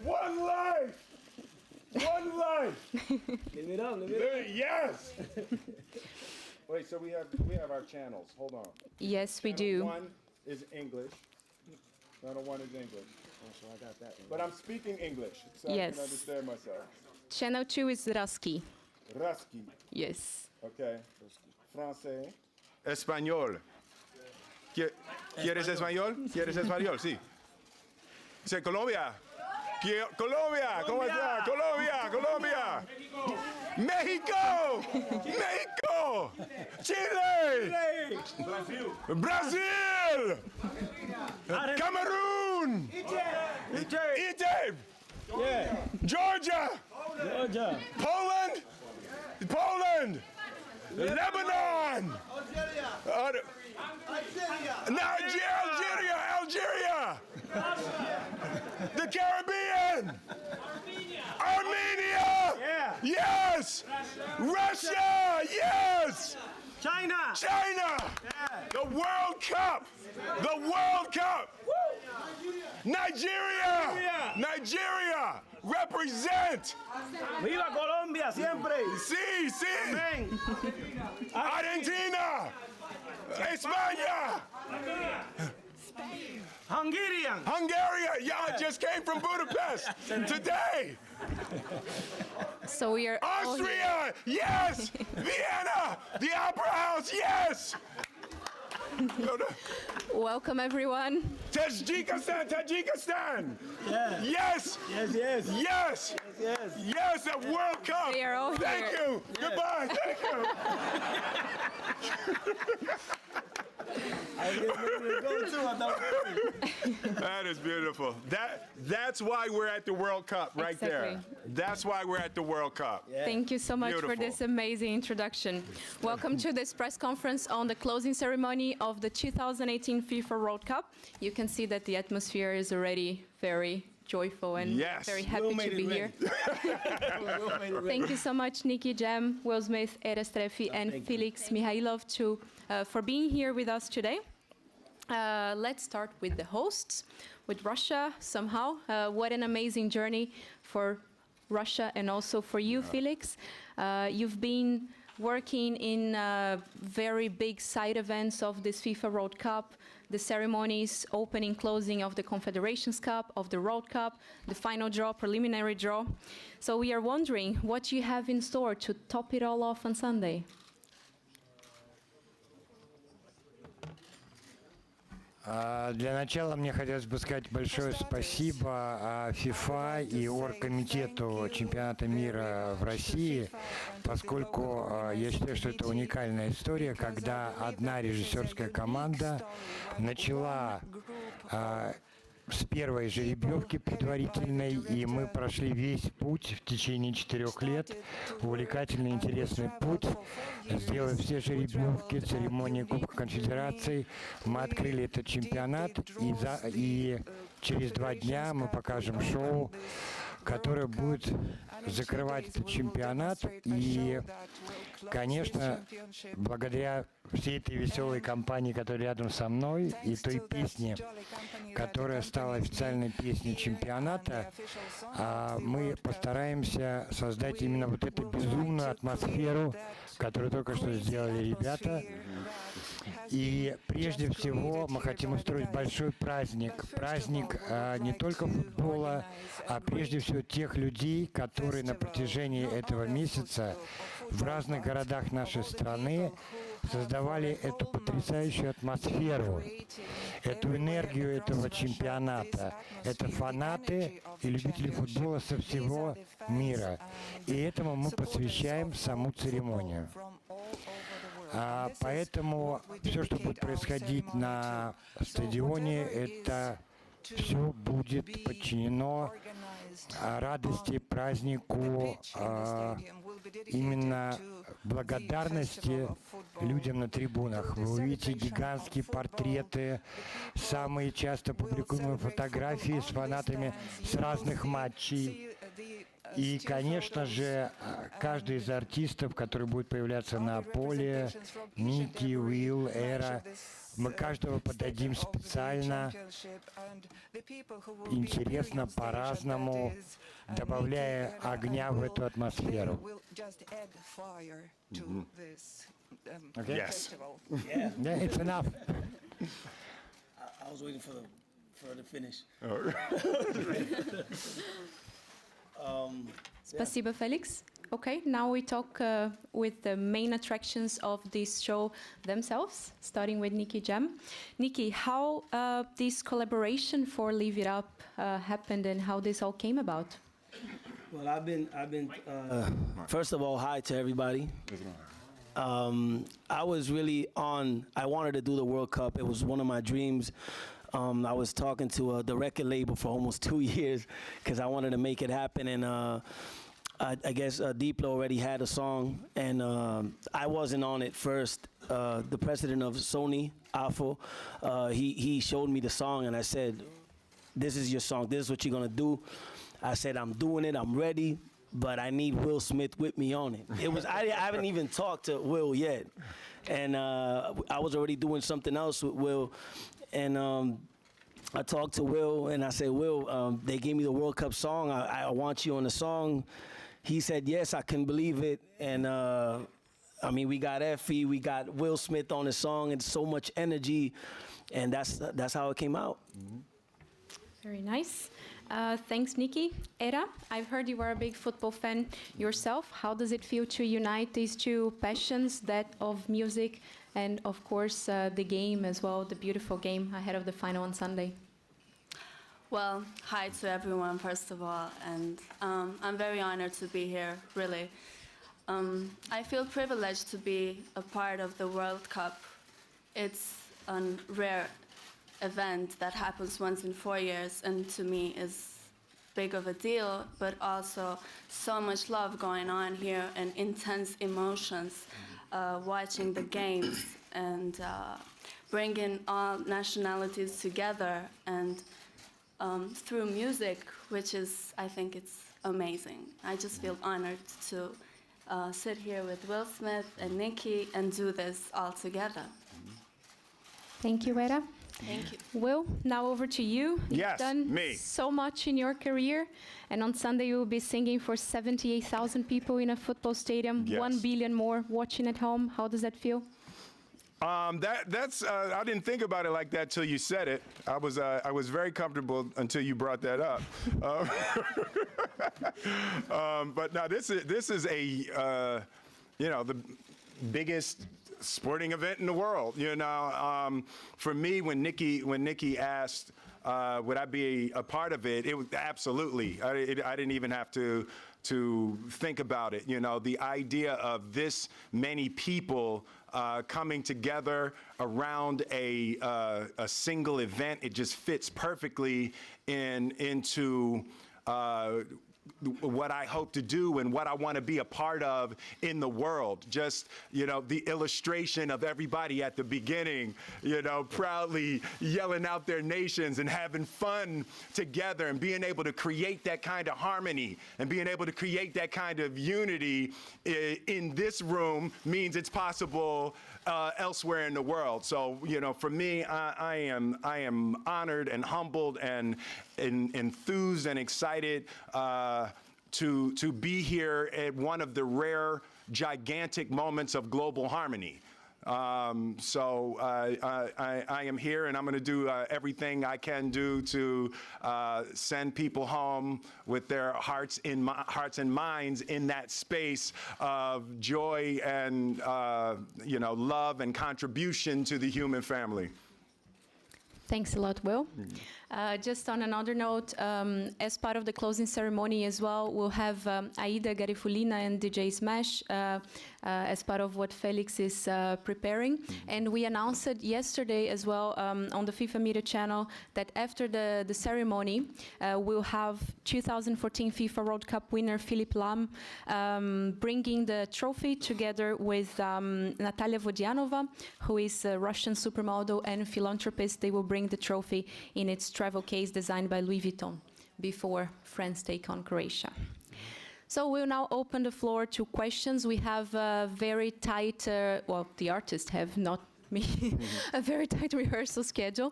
One life! One life! Live it up, live it up. Yes! Wait, so we have our channels. Hold on. Yes, we Channel do. 1 is English. Channel 1 is English. Oh, so I got that one. But I'm speaking English, so I Yes. can understand myself. Channel 2 is Ruski. Ruski. Yes. Okay. Francés. Español. ¿Quieres español? ¿Quieres español? Sí. Dice Colombia. Colombia. ¿Cómo está? Colombia. Colombia. México. México. Chile. Brasil. Cameroon. Egypt. Yeah. Georgia. Georgia. Poland. Poland. Lebanon. Nigeria. Algeria. The Caribbean. Armenia. Yeah. Yes. Russia. Yes. China. China. The World Cup. The World Cup. Nigeria. Nigeria. Represent. Viva Colombia siempre. Sí, sí. Ven. Argentina. España. Hungarian. Hungary. Yeah, I just came from Budapest today. So we are all here. Austria. Yes. Vienna. The Opera House. Yes. Welcome, everyone. Tajikistan. Tajikistan. Yeah. Yes. Yes, yes. Yes. Yes. Yes, at World Cup. They are all Thank here. you. Goodbye. Thank you. I get ready to go too. I don't That is beautiful. That's why we're at the World Cup right there. Exactly. That's why we're at the World Cup. Yeah. Thank you so much for Beautiful. this amazing introduction. Welcome to this press conference on the closing ceremony of the 2018 FIFA World Cup. You can see that the atmosphere is already very joyful and Yes. very happy Will to made be it here. ready. Thank you so much, Nikki Jam, Will Smith, Istrefi, and thank you. Felix Mihailov for being here with us today. Let's start with the hosts, with Russia somehow. What an amazing journey for Russia and also for you, Felix. You've been working in very big side events of this FIFA World Cup, the ceremonies, opening, closing of the Confederations Cup, of the World Cup, the final draw, preliminary draw. So we are wondering what you have in store to top it all off on Sunday. Для начала мне хотелось бы сказать большое спасибо FIFA и оргкомитету чемпионата мира в России, поскольку я считаю, что это уникальная история, когда одна режиссерская команда начала с первой жеребьевки предварительной, и мы прошли весь путь в течение 4 лет, увлекательный, интересный путь, сделали все жеребьевки, церемонии Кубка Конфедераций, мы открыли этот чемпионат, и через 2 дня мы покажем шоу, которое будет закрывать этот чемпионат, и, конечно, благодаря всей этой веселой компании, которая рядом со мной, и той песне, которая стала официальной песней чемпионата, мы постараемся создать именно вот эту безумную атмосферу, которую только что сделали ребята. И прежде всего мы хотим устроить большой праздник. Праздник не только футбола, а прежде всего тех людей, которые на протяжении этого месяца в разных городах нашей страны создавали эту потрясающую атмосферу, эту энергию этого чемпионата. Это фанаты и любители футбола со всего мира. И этому мы посвящаем саму церемонию. Поэтому все, что будет происходить на стадионе, это все будет подчинено радости, празднику, именно благодарности людям на трибунах. Вы увидите гигантские портреты, самые часто публикуемые фотографии с фанатами с разных матчей. И, конечно же, каждый из артистов, который будет появляться на поле, Ники, Уилл, Эра, мы каждого подадим специально, интересно, по-разному, добавляя огня в эту атмосферу. Okay? Yes. Yeah. Yeah, it's enough. I was waiting for the finish. Спасибо, Felix. Okay, now we talk with the main attractions of this show themselves, starting with Nikki Jam. Nikki, how this collaboration for Live It Up happened and how this all came about? Well, I've been. First of all, hi to everybody. I was really on. I wanted to do the World Cup. It was one of my dreams. I was talking to the record label for almost 2 years because I wanted to make it happen, and I guess Diplo already had a song, and I wasn't on it first. The president of Sony, Afo, he showed me the song, and I said, "This is your song. This is what you're gonna do." I said, "I'm doing it. I'm ready, but I need Will Smith with me on it." It was I haven't even talked to Will yet, and I was already doing something else with Will, and I talked to Will, and I said, "Will, they gave me the World Cup song. I want you on the song." He said, "Yes, I can believe it." And I mean, we got Effie, we got Will Smith on the song, and so much energy, and that's how it came out. Very nice. Thanks, Nikki. Era, I've heard you are a big football fan yourself. How does it feel to unite these two passions, that of music and, of course, the game as well, the beautiful game ahead of the final on Sunday? Well, hi to everyone, first of all, and I'm very honored to be here, really. I feel privileged to be a part of the World Cup. It's a rare event that happens once in 4 years, and to me is big of a deal, but also so much love going on here and intense emotions watching the games and bringing all nationalities together and through music, which is, I think it's amazing. I just feel honored to sit here with Will Smith and Nicky and do this all together. Thank you, Era. Thank you. Will, now over to you. You've Yes, done me. so much in your career, and on Sunday you will be singing for 78,000 people in a football stadium, Yes. 1 billion more watching at home. How does that feel? That's I didn't think about it like that till you said it. I was very comfortable until you brought that up. But now this is a the biggest sporting event in the world. For me, when Nikki asked, would I be a part of it? It was absolutely. I didn't even have to think about it. The idea of this many people coming together around a single event, it just fits perfectly into what I hope to do and what I want to be a part of in the world. Just, the illustration of everybody at the beginning, proudly yelling out their nations and having fun together and being able to create that kind of harmony and being able to create that kind of unity in this room means it's possible elsewhere in the world. So, for me, I am honored and humbled and enthused and excited to be here at one of the rare, gigantic moments of global harmony. So I am here, and I'm going to do everything I can do to send people home with their hearts and minds in that space of joy and love and contribution to the human family. Thanks a lot, Will. Just on another note, as part of the closing ceremony as well, we'll have Aida Garifulina and DJ Smash as part of what Felix is preparing. And we announced it yesterday as well on the FIFA Media channel that after the ceremony, we'll have 2014 FIFA World Cup winner Philipp Lahm bringing the trophy together with Natalia Vodianova, who is a Russian supermodel and philanthropist. They will bring the trophy in its travel case designed by Louis Vuitton before France take on Croatia. So we'll now open the floor to questions. We have a very tight, well, the artists have, not me, a very tight rehearsal schedule.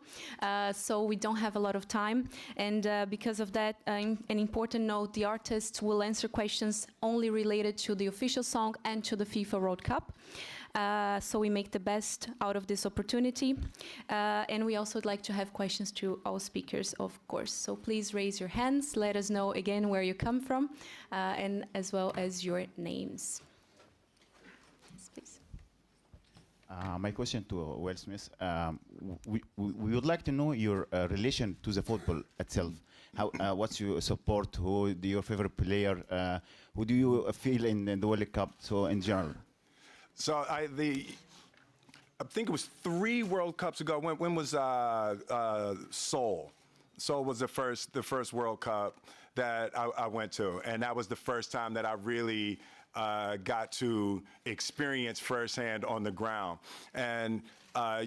So we don't have a lot of time. And because of that, an important note, the artists will answer questions only related to the official song and to the FIFA World Cup. So we make the best out of this opportunity. And we also would like to have questions to all speakers, of course. So please raise your hands. Let us know again where you come from, and as well as your names. Yes, please. My question to Will Smith, we would like to know your relation to the football itself. How, what's your support? Who do your favorite player? Who do you feel in the World Cup? So in general. So I think it was 3 World Cups ago. When was Seoul? Seoul was the first World Cup that I went to, and that was the first time that I really got to experience firsthand on the ground. And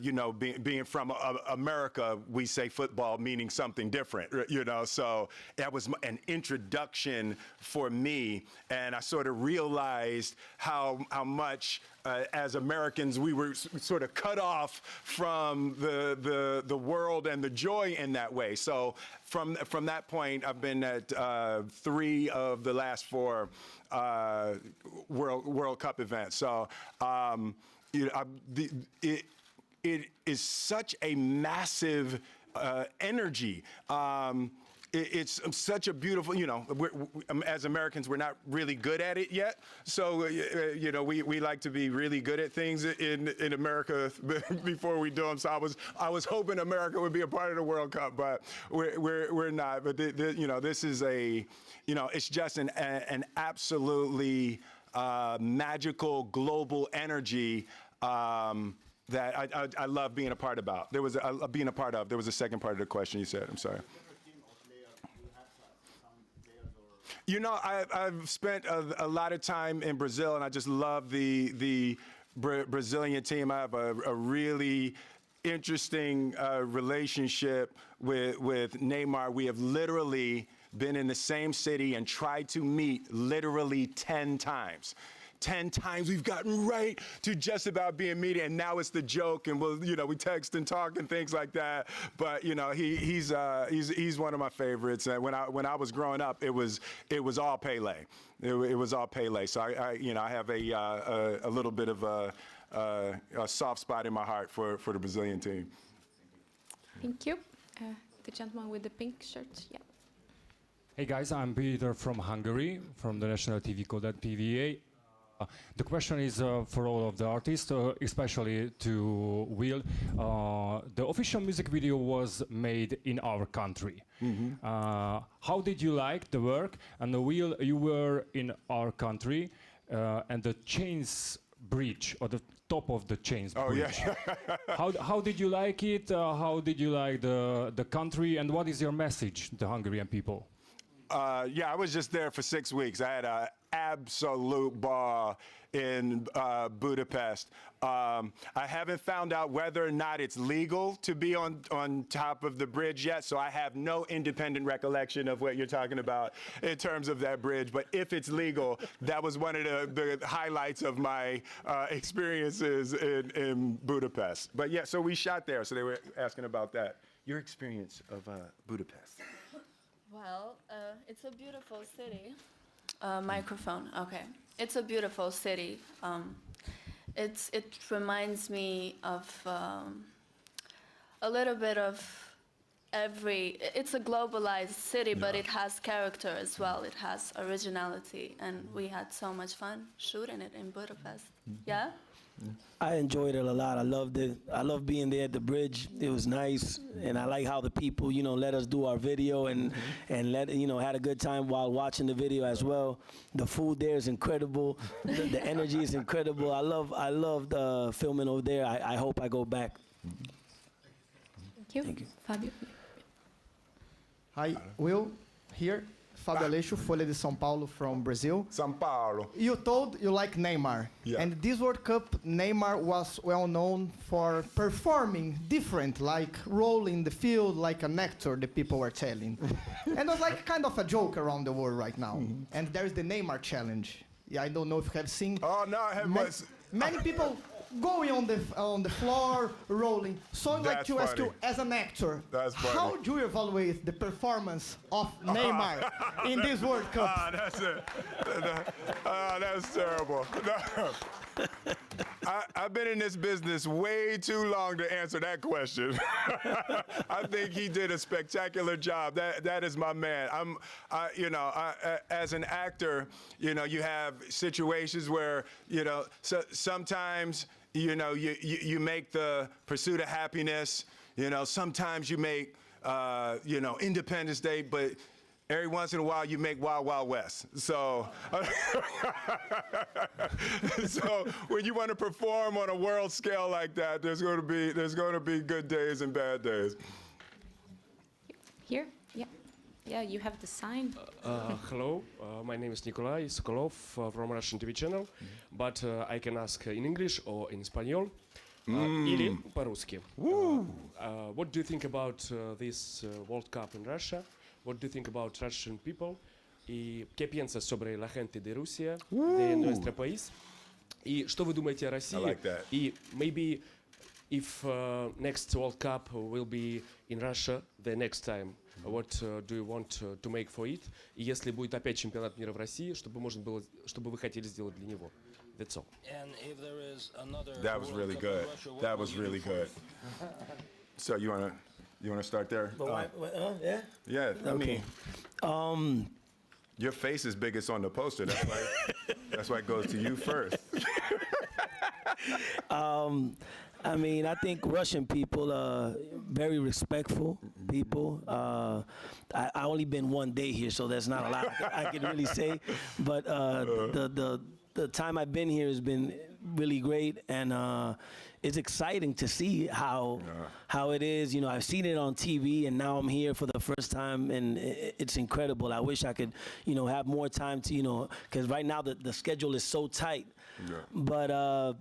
you know, being from America, we say football meaning something different, you know, so that was an introduction for me, and I sort of realized how much as Americans we were sort of cut off from the world and the joy in that way. So from that point, I've been at 3 of the last 4 World Cup events. So you know, it is such a massive energy. It's such a beautiful, you know, as Americans, we're not really good at it yet. So, you know, we like to be really good at things in America before we do them. So I was hoping America would be a part of the World Cup, but we're not. But you know, this is a, you know, it's just an absolutely magical global energy that I love being a part about. There was being a part of. There was a second part of the question you said. I'm sorry. You know, I've spent a lot of time in Brazil, and I just love the Brazilian team. I have a really interesting relationship with Neymar. We have literally been in the same city and tried to meet literally 10 times. 10 times we've gotten right to just about being meeting, and now it's the joke, and we'll, you know, we text and talk and things like that. But you know, he's one of my favorites. And when I was growing up, it was all Pele. It was all Pele. So I you know, I have a little bit of a soft spot in my heart for the Brazilian team. Thank you. The gentleman with the pink shirt. Yeah. Hey guys, I'm Peter from Hungary, from the national TV called PVA. The question is for all of the artists, especially to Will. The official music video was made in our country. Mm-hmm. How did you like the work? And Will, you were in our country, and the Chains Bridge, or the top of the Chains Bridge. Yeah. How did you like it? How did you like the country? And what is your message to the Hungarian people? Yeah, I was just there for 6 weeks. I had an absolute ball in Budapest. I haven't found out whether or not it's legal to be on top of the bridge yet, so I have no independent recollection of what you're talking about in terms of that bridge. But if it's legal, that was one of the highlights of my experiences in Budapest. But yeah, so we shot there, so they were asking about that. Your experience of Budapest. Well, it's a beautiful city. Microphone, okay. It's a beautiful city. It reminds me of a little bit of it's a globalized city, but it has character as well. It has originality, and we had so much fun shooting it in Budapest. Yeah? I enjoyed it a lot. I loved it. I love being there at the bridge. It was nice, and I like how the people, you know, let us do our video and let, you know, had a good time while watching the video as well. The food there is incredible. The energy is incredible. I loved filming over there. I hope I go back. Thank you. Fabio. Hi, Will, here Fábio Aleixo, Folha de São Paulo from Brazil. São Paulo. You told you like Neymar. Yeah. And this World Cup, Neymar was well known for performing different, like rolling the field like an actor, the people were telling. And it was like kind of a joke around the world right now. And there is the Neymar challenge. Yeah, I don't know if you have seen. Oh, no, I haven't. Many people going on the floor, rolling. So I'd like That's to ask you, funny. as an actor, That's funny. how do you evaluate the performance of Neymar in this World Cup? Ah, that's it. That's terrible. No. I've been in this business way too long to answer that question. I think he did a spectacular job. That is my man. As an actor, you have situations where, sometimes, you make the pursuit of happiness. Sometimes you make, Independence Day, but every once in a while you make Wild Wild West. So, so when you want to perform on a world scale like that, there's going to be good days and bad days. Here? Yeah. Yeah, you have the sign. Hello, my name is Nikolai Sokolov from Russian TV channel, but I can ask in English or in Spanish. Или по-русски. What do you think about this World Cup in Russia? What do you think about Russian people? ¿Y qué piensas sobre la gente de Rusia, de nuestro país? ¿Y что вы думаете о России? I like that. Y maybe if next World Cup will be in Russia the next time, what do you want to make for it? И если будет опять чемпионат мира в России, что бы вы хотели сделать для него? That's all. And if there is another That was really good. That was really good. So you wanna start there? Yeah. Yeah. I Okay. mean, your face is biggest on the poster. That's why it goes to you first. I mean, I think Russian people are very respectful people. I only been one day here, so there's not a lot I can really say. But the time I've been here has been really great, and it's exciting to see how it is. I've seen it on TV, and now I'm here for the first time, and it's incredible. I wish I could, have more time to, because right now the schedule is so tight. Yeah. But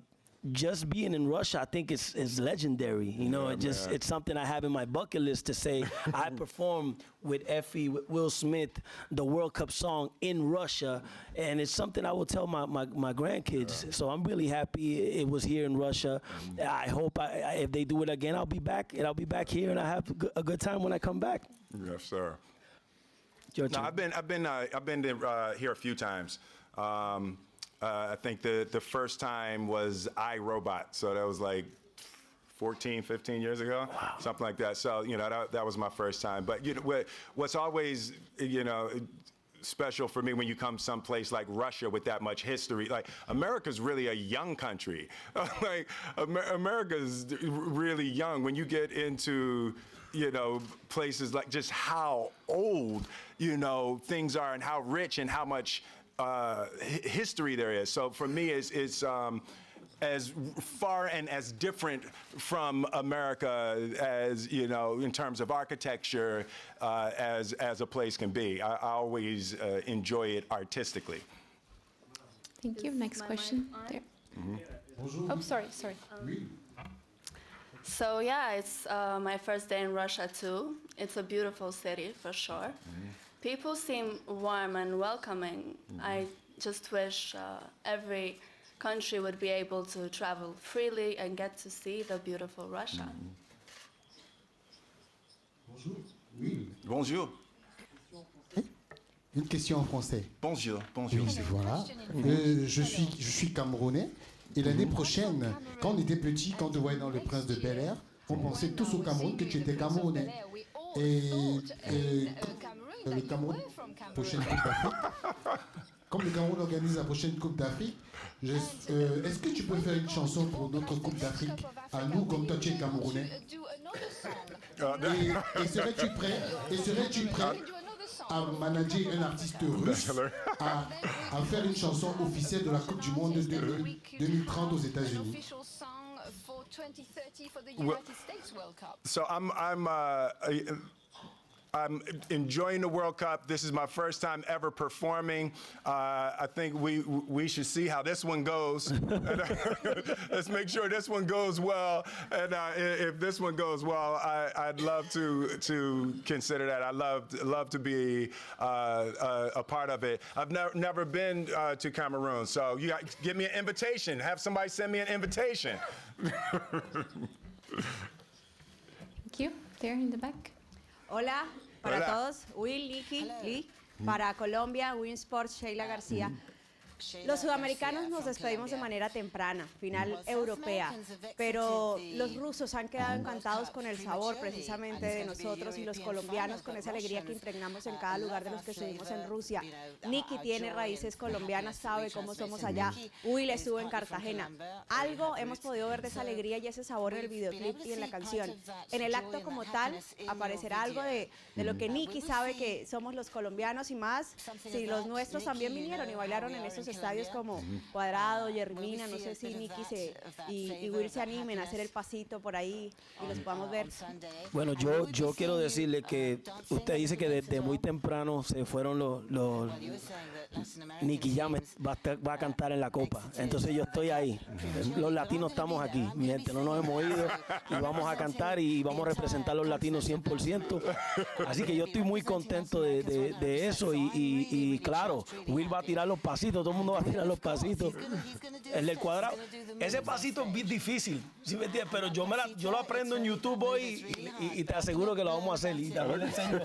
just being in Russia, I think it's legendary. It's something I have in my bucket list to say. I performed with Effie, with Will Smith, the World Cup song in Russia, and it's something I will tell my grandkids. Yeah. So I'm really happy it was here in Russia. I hope if they do it again, I'll be back, and I'll be back here, and I have a good time when I come back. Yes, sir. Your No, turn. I've been here a few times. I think the first time was iRobot, so that was like 14, 15 years ago, something like that. So, that was my first time. But, what's always, special for me when you come someplace like Russia with that much history, like America's really a young country. Like America's really young. When you get into, places like just how old, things are and how rich and how much history there is. So for me, it's as far and as different from America as, in terms of architecture, as a place can be. I always enjoy it artistically. Thank you. Next question. There. Oh, sorry. So yeah, it's my first day in Russia too. It's a beautiful city for sure. People seem warm and welcoming. I just wish every country would be able to travel freely and get to see the beautiful Russia. Bonjour. Une question en français. Bonjour. Oui, voilà. Je suis camerounais. Et l'année prochaine, quand on était petit, quand on voyait dans Le Prince de Bel-Air, on pensait tous au Cameroun que tu étais camerounais. Et le Cameroun, prochaine Coupe d'Afrique. Comme le Cameroun organise la prochaine Coupe d'Afrique, est-ce que tu peux faire une chanson pour notre Coupe d'Afrique à nous, comme toi tu es camerounais? Et serais-tu prêt à manager un artiste russe à faire une chanson officielle de la Coupe du Monde 2030 aux États-Unis? So I'm enjoying the World Cup. This is my first time ever performing. I think we should see how this one goes. Let's make sure this one goes well. And if this one goes well, I'd love to consider that. I love to be a part of it. I've never been to Cameroon, so you got give me an invitation. Have somebody send me an invitation. Thank you. There in the back. Hola para Hola. todos, Will, Nikki, Lee, para Colombia, Win Sports, Sheila García. Los sudamericanos nos despedimos de manera temprana, final europea, pero los rusos han quedado encantados con el sabor precisamente de nosotros y los colombianos con esa alegría que impregnamos en cada lugar de los que estuvimos en Rusia. Nicky tiene raíces colombianas, sabe cómo somos allá. Will estuvo en Cartagena. Algo hemos podido ver de esa alegría y ese sabor en el videoclip y en la canción. En el acto como tal aparecerá algo de lo que Nicky sabe que somos los colombianos y más si los nuestros también vinieron y bailaron en esos estadios como Cuadrado, Yermina, no sé si Nicky y Will se animen a hacer el pasito por ahí y los podamos ver. Bueno, yo quiero decirle que usted dice que desde muy temprano se fueron los Nikki Jam va a cantar en la Copa. Entonces yo estoy ahí. Los latinos estamos aquí, mi gente, no nos hemos ido y vamos a cantar y vamos a representar a los latinos 100%. Así que yo estoy muy contento de eso y claro, Will va a tirar los pasitos, todo el mundo va a tirar los pasitos. El del cuadrado. Ese pasito es bien difícil, ¿sí me entiendes? Pero yo lo aprendo en YouTube hoy y te aseguro que lo vamos a hacer. Y también le enseño.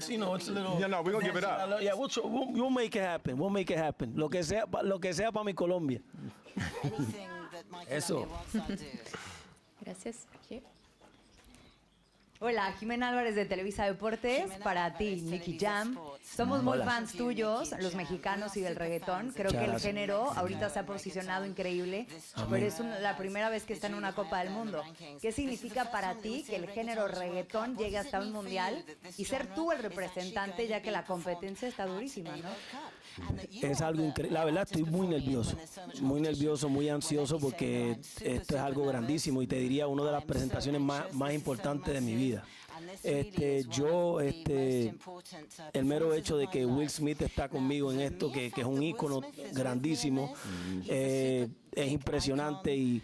You know, it's a little. Yeah, no, we're gonna give it up. Yeah, we'll make it happen. We'll make it happen. Lo que sea para mi Colombia. Eso. Gracias. Here. Hola, Jimena Álvarez de Televisa Deportes, para ti, Nikki Jam. Somos muy Hola. fans tuyos, los mexicanos y del reggaetón. Creo Muchas que el gracias. género ahorita se ha posicionado increíble, pero es la primera vez que está en una Copa del Mundo. ¿Qué significa para ti que el género reggaetón llegue hasta un mundial y ser tú el representante, ya que la competencia está durísima, ¿no? Es algo increíble. La verdad estoy muy nervioso, muy ansioso porque esto es algo grandísimo y te diría una de las presentaciones más importantes de mi vida. El mero hecho de que Will Smith está conmigo en esto, que es un ícono grandísimo, es impresionante y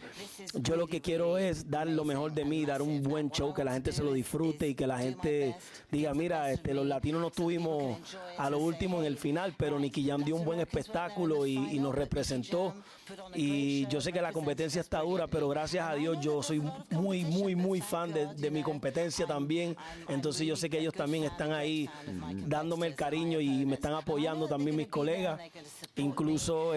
yo lo que quiero es dar lo mejor de mí, dar un buen show, que la gente se lo disfrute y que la gente diga, mira, los latinos no estuvimos a lo último en el final, pero Nicky Jam dio un buen espectáculo y nos representó. Y yo sé que la competencia está dura, pero gracias a Dios yo soy muy fan de mi competencia también. Entonces yo sé que ellos también están ahí dándome el cariño y me están apoyando también mis colegas. Incluso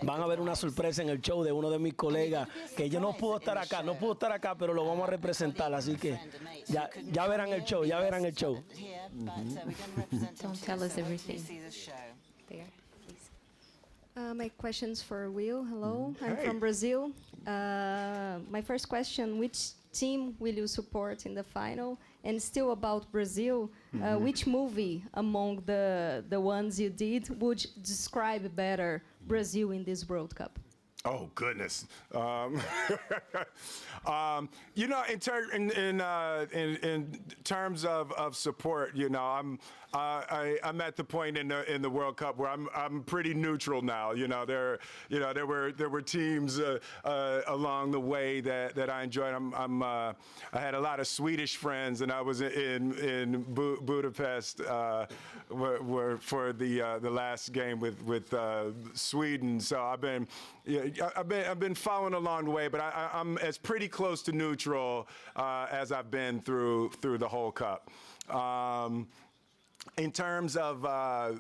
van a ver una sorpresa en el show de uno de mis colegas que yo no puedo estar acá, pero lo vamos a representar. Así que ya verán el show. Don't tell us everything. There. My question's for Will. Hello, I'm from Brazil. My first question, which team will you support in the final? And still about Brazil, which movie among the ones you did would describe better Brazil in this World Cup? Oh goodness! You know, in terms of support, you know, I'm at the point in the World Cup where I'm pretty neutral now. You know, there were teams along the way that I enjoyed. I had a lot of Swedish friends, and I was in Budapest for the last game with Sweden. So I've been following along the way, but I'm as pretty close to neutral as I've been through the whole cup. In terms of I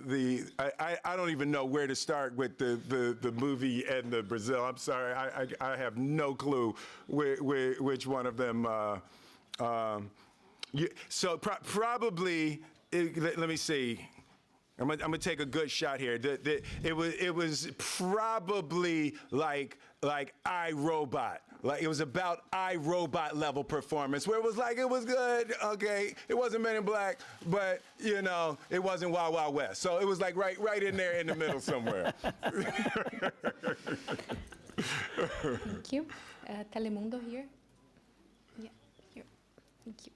don't even know where to start with the movie and the Brazil. I'm sorry, I have no clue which one of them. So probably, let me see. I'm gonna take a good shot here. It was probably like iRobot. Like it was about iRobot level performance, where it was like it was good. Okay, it wasn't Men in Black, but you know it wasn't Wild Wild West. So it was like right in there in the middle somewhere. Thank you. Telemundo here. Yeah, here. Thank you.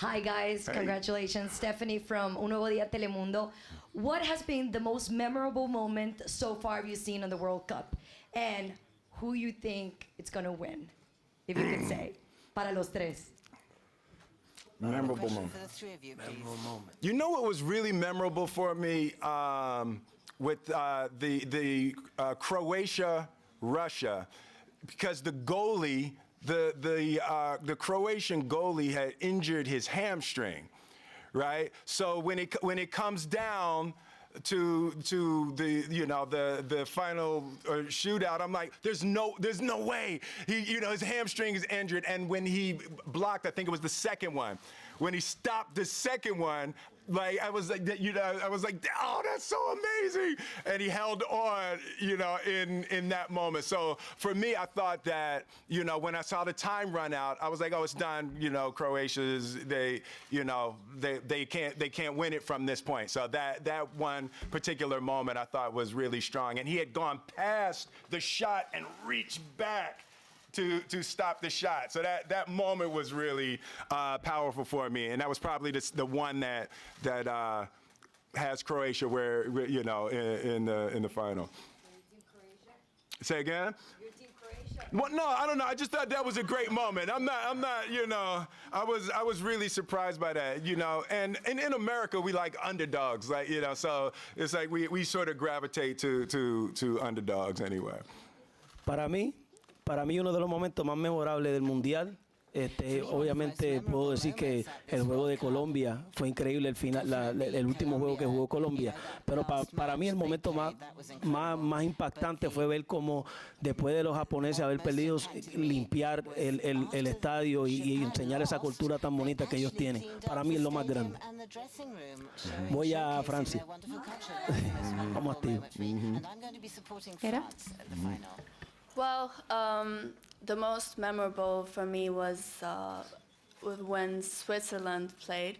Hi guys, congratulations. Stephanie from Un Nuevo Día Telemundo. What has been the most memorable moment so far you've seen in the World Cup? And who you think it's gonna win? If you could say. Para los tres. Memorable moment. For the three of you, please. Memorable moment. You know what was really memorable for me with the Croatia Russia, because the goalie, the Croatian goalie had injured his hamstring, right? So when it comes down to the final shootout, I'm like, there's no way his hamstring is injured. And when he blocked, I think it was the second one, when he stopped the second one, like I was like, oh, that's so amazing, and he held on, in that moment. So for me, I thought that, when I saw the time run out, I was like, oh, it's done. Croatia's they can't win it from this point. So that one particular moment I thought was really strong, and he had gone past the shot and reached back to stop the shot. So that moment was really powerful for me, and that was probably the one that has Croatia where in the final. Say again? Your team Croatia? Well, no, I don't know. I just thought that was a great moment. I'm not. I was really surprised by that. And in America we like underdogs, like so it's like we sort of gravitate to underdogs anyway. Para mí uno de los momentos más memorables del Mundial, obviamente puedo decir que el juego de Colombia fue increíble, el último juego que jugó Colombia, pero para mí el momento más impactante fue ver cómo después de los japoneses haber perdido, limpiar el estadio y enseñar esa cultura tan bonita que ellos tienen. Para mí es lo más grande. Voy a Francia. Vamos activos. Era? Well, the most memorable for me was when Switzerland played.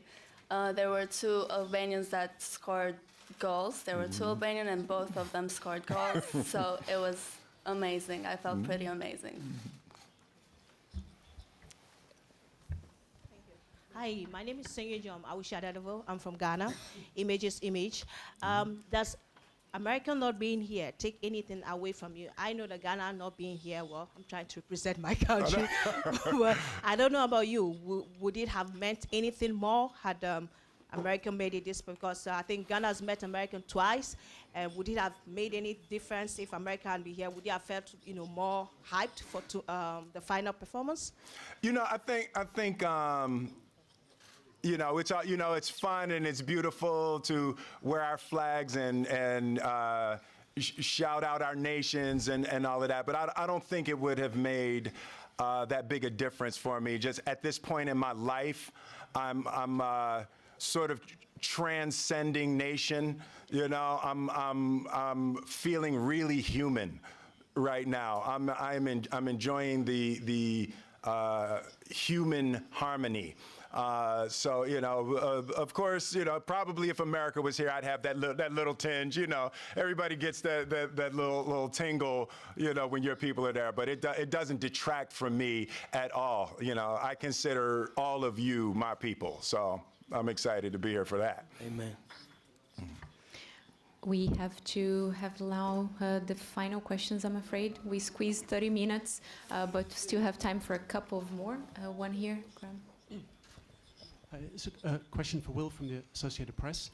There were two Albanians that scored goals. There were two Albanian and both of them scored goals. So it was amazing. I felt pretty amazing. Hi, my name is Senyo Jom Awushadadevo. I'm from Ghana. Image is image. Does America not being here take anything away from you? I know that Ghana not being here, well, I'm trying to represent my country. Well, I don't know about you. Would it have meant anything more had America made it this? Because I think Ghana has met America twice. Would it have made any difference if America had been here? Would you have felt more hyped for the final performance? I think. It's fun and it's beautiful to wear our flags and shout out our nations and all of that. But I don't think it would have made that big a difference for me. Just at this point in my life, I'm sort of transcending nation. I'm feeling really human right now. I'm enjoying the human harmony. So of course, probably if America was here, I'd have that little tinge. Everybody gets that little tingle, when your people are there. But it doesn't detract from me at all. I consider all of you my people. So I'm excited to be here for that. Amen. We have to have now the final questions, I'm afraid. We squeezed 30 minutes, but still have time for a couple of more. One here, Graham. It's a question for Will from the Associated Press.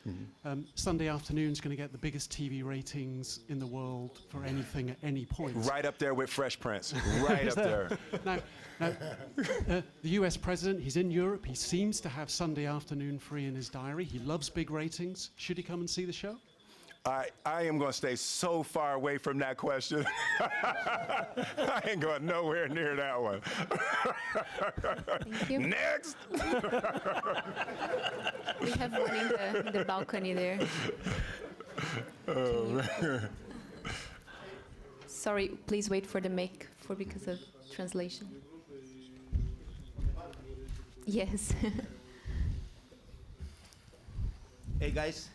Sunday afternoon's going to get the biggest TV ratings in the world for anything at any point. Right up there with Fresh Prince. Right up there. Now, the US president, he's in Europe. He seems to have Sunday afternoon free in his diary. He loves big ratings. Should he come and see the show? I am going to stay so far away from that question. I ain't going nowhere near that one. Thank you. Next. We have one in the balcony there. Sorry, please wait for the mic because of translation. Yes. Hey guys.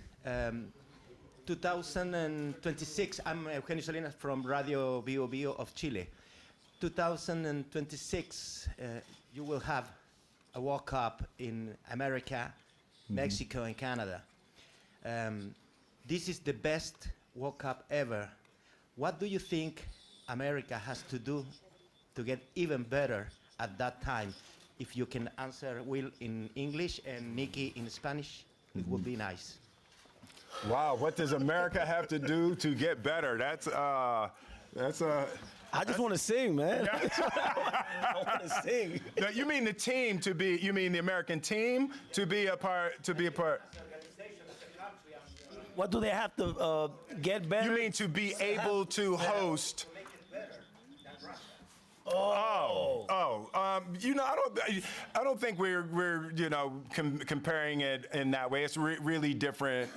2026, I'm Eugenio Salinas from Radio Bio Bio of Chile. 2026, you will have a World Cup in America, Mexico, and Canada. This is the best World Cup ever. What do you think America has to do to get even better at that time? If you can answer Will in English and Nikki in Spanish, it would be nice. Wow, what does America have to do to get better? That's a. I just want to sing, man. I want to sing. No, you mean the team to be? You mean the American team to be a part? To be a part? What do they have to get better? You mean to be able to host? You know, I don't think we're comparing it in that way. It's really different,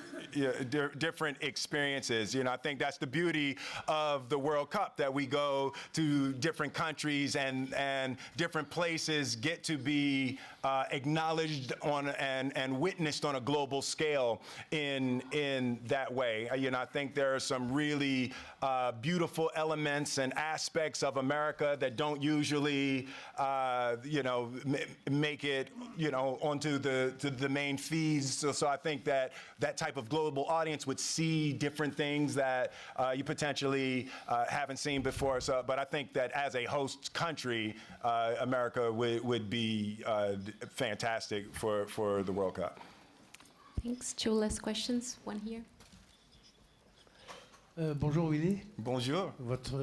different experiences. You know, I think that's the beauty of the World Cup, that we go to different countries and different places get to be acknowledged on and witnessed on a global scale in that way. You know, I think there are some really beautiful elements and aspects of America that don't usually, make it, onto the main feeds. So I think that type of global audience would see different things that you potentially haven't seen before. So, but I think that as a host country, America would be fantastic for the World Cup. Thanks. Two last questions. One here. Bonjour Willy. Bonjour.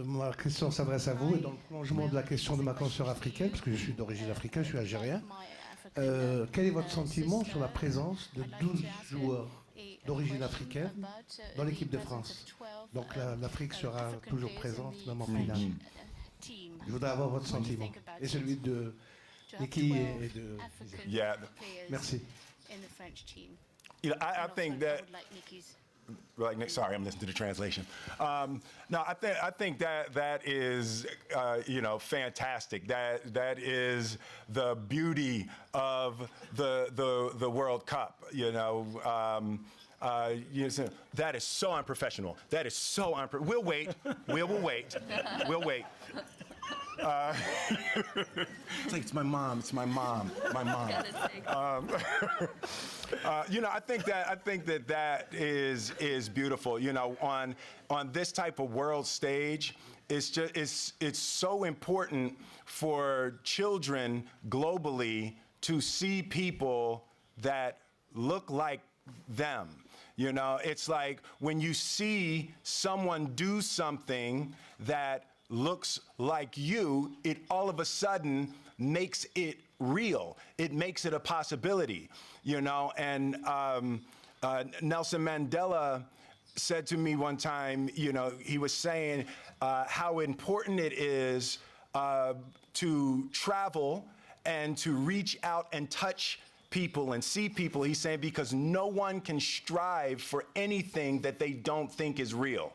Ma question s'adresse à vous et dans le prolongement de la question de ma consoeur africaine, parce que je suis d'origine africaine, je suis algérien. Quel est votre sentiment sur la présence de 12 joueurs d'origine africaine dans l'équipe de France? Donc l'Afrique sera toujours présente, même en finale. Je voudrais avoir votre sentiment et celui de Nicky et de... Yeah. Merci. I think that... Sorry, I'm listening to the translation. No, I think that is fantastic. That is the beauty of the World Cup. That is so unprofessional. That is so We'll wait. We'll wait. We'll wait. It's like, it's my mom. It's my mom. My mom. I think that is beautiful. On this type of world stage, it's so important for children globally to see people that look like them. It's like when you see someone do something that looks like you, it all of a sudden makes it real. It makes it a possibility, and Nelson Mandela said to me one time, he was saying how important it is to travel and to reach out and touch people and see people. He's saying because no one can strive for anything that they don't think is real.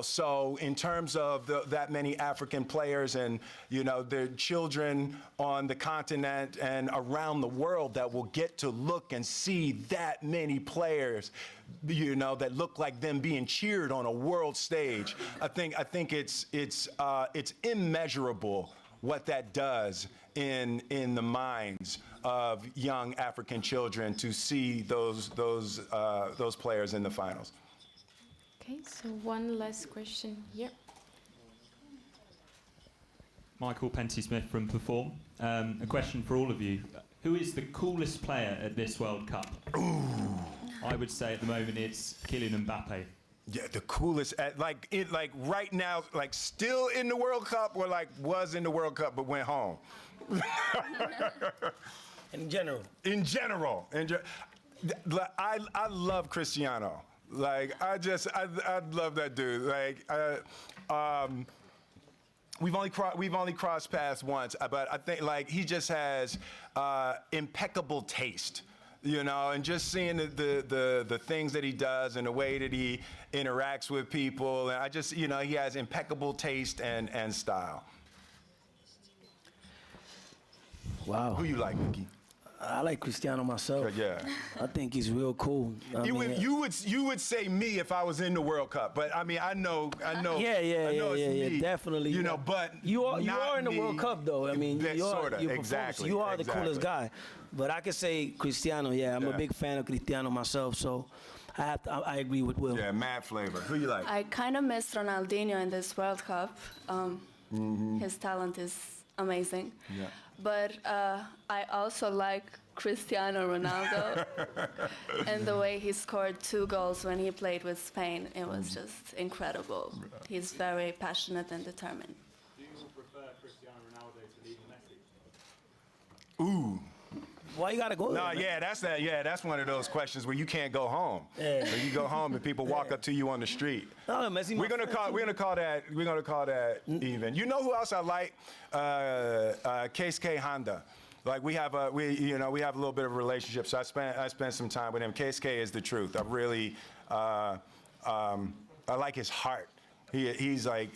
So in terms of that many African players and, their children on the continent and around the world that will get to look and see that many players, that look like them being cheered on a world stage, I think it's immeasurable what that does in the minds of young African children to see those players in the finals. Okay, so one last question here. Michael Penty-Smith from Perform. A question for all of you. Who is the coolest player at this World Cup? Ooh. I would say at the moment it's Kylian Mbappe. Yeah, the coolest, like right now, like still in the World Cup or like was in the World Cup but went home? In general. In general. I love Cristiano. Like, I love that dude. Like, we've only crossed paths once, but I think like he just has impeccable taste, and just seeing the things that he does and the way that he interacts with people, and I just, he has impeccable taste and style. Wow. Who you like, Nicky? I like Cristiano myself. Yeah. I think he's real cool. You would say me if I was in the World Cup, but I mean I know. Yeah, definitely. You know, but you are in the me. World Cup though. I mean, you are exactly. You are the coolest guy. But I could say Cristiano. Yeah, I'm a big fan of Cristiano myself. So I agree with Will. Yeah, mad flavor. Who you like? I kind of missed Ronaldinho in this World Cup. His talent is amazing. Yeah. But I also like Cristiano Ronaldo and the way he scored 2 goals when he played with Spain. It was just incredible. He's very passionate and determined. Do you prefer Cristiano Ronaldo to Lionel Messi? Ooh. Why you gotta go there? No, that's one of those questions where you can't go home. Yeah. So you go home and people walk up to you on the street. No, Messi, We're gonna call that even. You know who else I like? Keisuke Honda. Like we have a little bit of a relationship. So I spent some time with him. Keisuke is the truth. I really I like his heart. He's a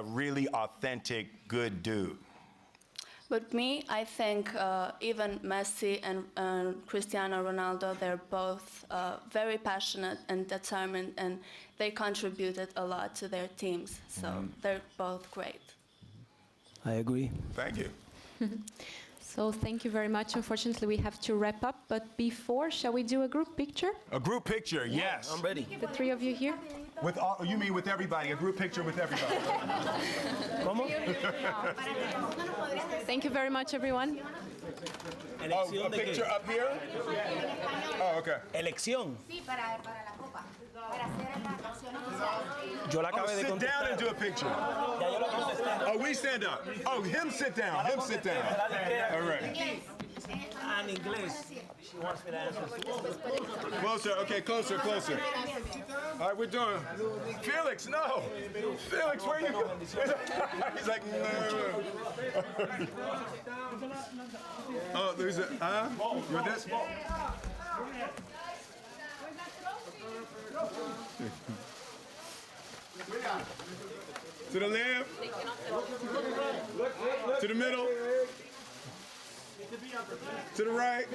really authentic, good dude. But me, I think even Messi and Cristiano Ronaldo, they're both very passionate and determined, and they contributed a lot to their teams. So they're both great. I agree. Thank you. So thank you very much. Unfortunately, we have to wrap up. But before, shall we do a group picture? A group picture, yes. I'm ready. The 3 of you here? With all, you mean with everybody? A group picture with everybody? Thank you very much, everyone. Oh, a picture up here? Oh, okay. Elección. Sí, para la copa. Para hacer la canción oficial. Yo la acabé de sit down and do a picture. Oh, we stand up. Oh, him sit down. Him sit down. All right. En inglés. She wants me to answer. Closer. Okay, closer. All right, we're doing. Felix, no. Felix, where you going? He's like, no. Oh, there's a. You want this? To the left. To the middle. To the right.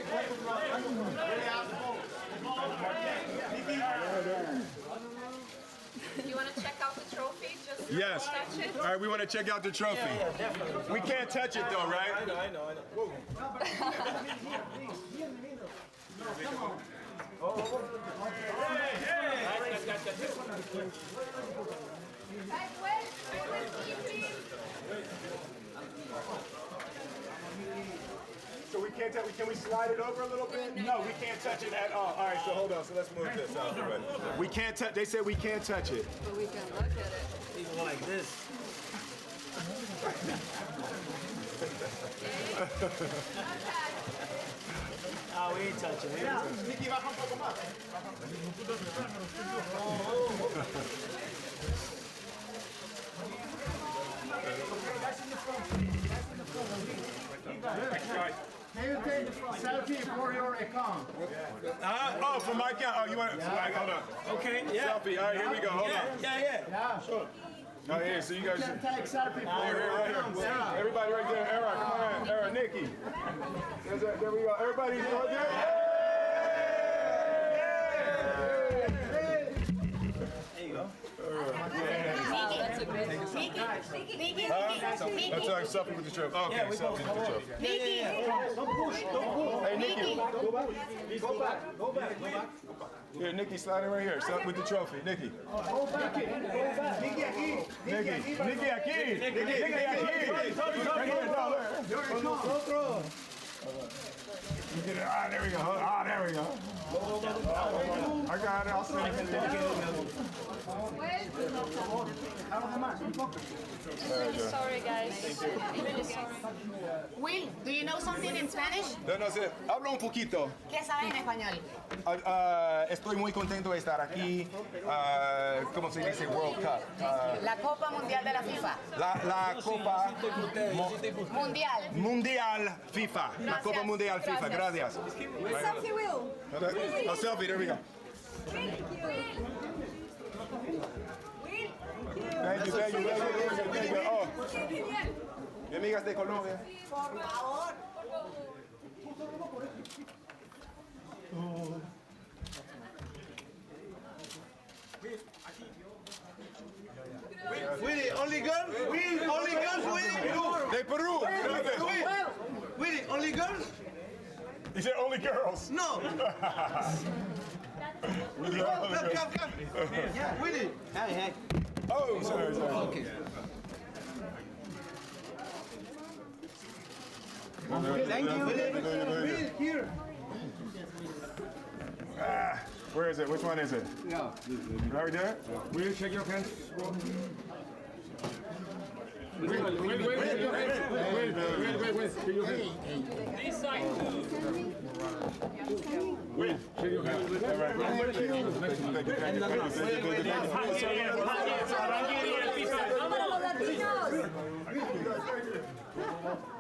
You want to check out the trophy? Just Yes. touch it? All right, we want to check out the trophy. We can't touch it though, right? I know. So we can't can we slide it over a little bit? No, we can't touch it at all. All right, so hold on. So let's move this out of the way. We can't touch. They said we can't touch it. But we can look at it. People like this. Oh, we ain't touching it. Nicky, baja un poco más. Can you take selfie for your account? Oh, for my account. Oh, you want? Hold on. Okay. Yeah. Selfie. All right, here we go. Hold on. Yeah, sure. Oh, here. So you guys. You can take selfie for Here, your right account. here. Everybody right there. Era, come on. Era, Nikki. There we go. Everybody's right there. There you go. That's a good one. That's like selfie with the trophy. Oh, okay, selfie with the trophy. Don't push. Hey, Nikki. Go back. Here, Nikki, sliding right here. Selfie with the trophy. Nikki. Go back. Nikki aquí. Nikki aquí. Nikki aquí. Con nosotros. Ah, there we go. Ah, there we go. I got it. I'll send it. Sorry, guys. Will, do you know something in Spanish? No sé. Hablo un poquito. ¿Qué sabe en español? Estoy muy contento de estar aquí. ¿Cómo se dice? World Cup. La Copa Mundial de la FIFA. La Copa Mundial. Mundial FIFA. La Copa Mundial FIFA. Gracias. Selfie, Will. A selfie. There we go. Thank you. Oh, mi amigas de Colombia. Por favor. Willy, only girls? Only girls, Willy? De Peru. Willy, only girls? He said only girls. No. Come. Yeah, Willy. Hey. Oh, sorry. Okay. Thank you. Willy, here. Where is it? Which one is it? Yeah. Right there? Will you shake your hands? Wait. Shake your hands. This side. Wait, shake your hands. Thank you.